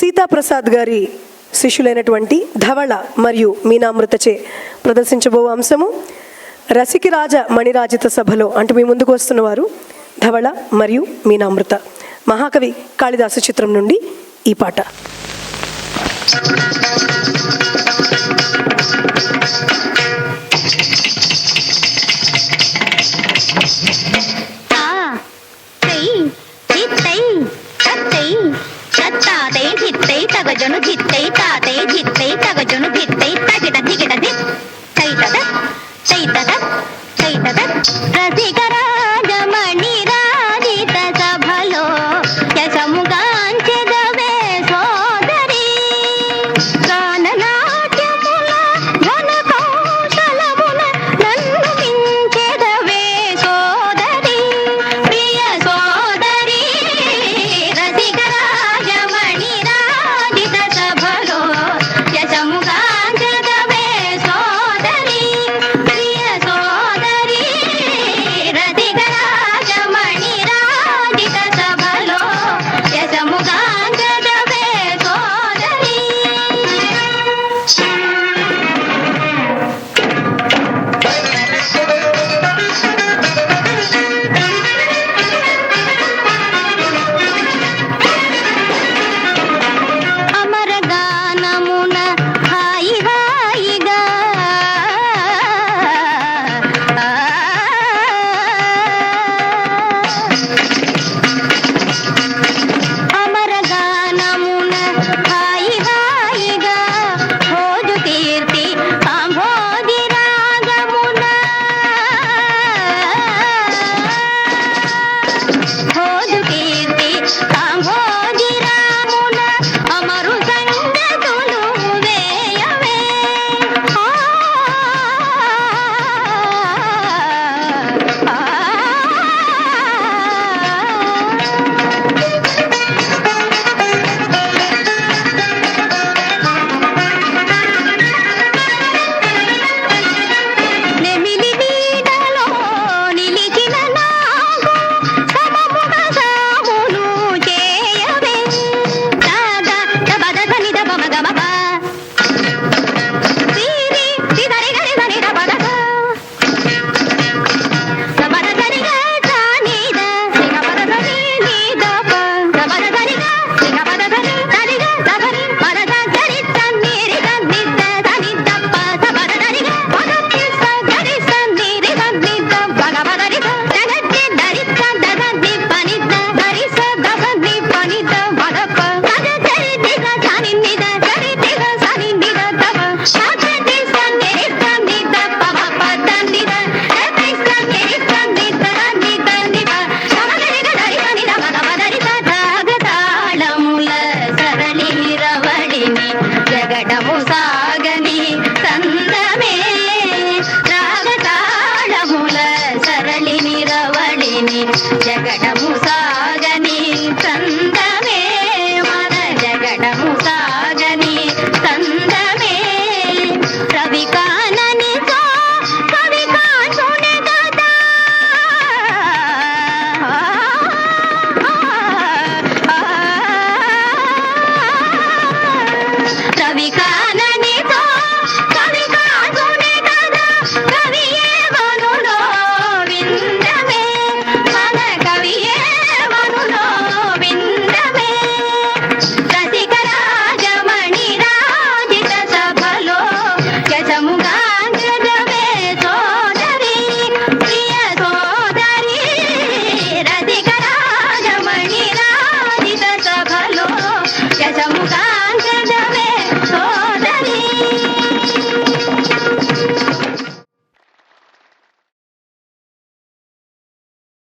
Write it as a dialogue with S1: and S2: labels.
S1: సీతాప్రసాద్ గారి శిష్యులైనటువంటి ధవళ మరియు మీనామృతచే ప్రదర్శించబో అంశము రసికరాజ మణిరాజిత సభలో అంటూ మీ ముందుకు వస్తున్నవారు ధవళ మరియు మీనామృత. మహాకవి కాళిదాసు చిత్రం నుండి ఈ పాట.
S2: తగజను ధిత్తై తాతై ధిత్తై తగజను ధిత్తై తగిడ దిగిడ దిత్ తైతద తైతద తైతద రసికరాజ మణిరాజిత సభలో యశముగాంచెదవే సోదరి గాననాట్యముల ఘన కౌశలమున నన్ను మించెదవే సోదరి ప్రియ సోదరి రసికరాజ మణిరాజిత సభలో యశముగాంచెదవే సోదరి ప్రియ సోదరి రసికరాజ మణిరాజిత సభలో యశముగాంచెదవే సోదరి. అమరగానమున హాయి హాయిగా అమరగానమున హాయి హాయిగా భోజు కీర్తి కాంభోజి రాగమున భోజు కీర్తి కాంభోజి రామున అమరు సంగతులు వేయవే నెమిలి నీడలో నిలిచిన నాగు సమముగ సామును చేయవే దాదా దబద ధని దబ మగ మగ సిరి సిదరి గరి ధని దబద దబద ధని గ ధని ద సిగ పద ధని ని దబ దబద ధని గ సిగ పద ధని ధని గ దబని పద ధని ధని రి ధని ద ధని దబ దబద ధని గ పద పిస గరి సని రి ధని ద భగ పద రి జగతి దరి ద ధని పని ద దరి స దని పని ద భగ పద దరి దిగ ధని ని ద దరి దిగ సని ని ద దబ శాంతి సని రి ధని ద పవ పద ని ద దరి సని రి ధని ద ని ద ని బ సమగరి గ దరి ధని ద పద దరి ద దాగ తాళముల సరళి రవళిని జగడము సాగని సందమే రాగ తాళముల సరళిని రవళిని జగడము సాగని సందమే మన జగడము సాగని సందమే రవి కానని సో కవి కాంచునే కదా రవి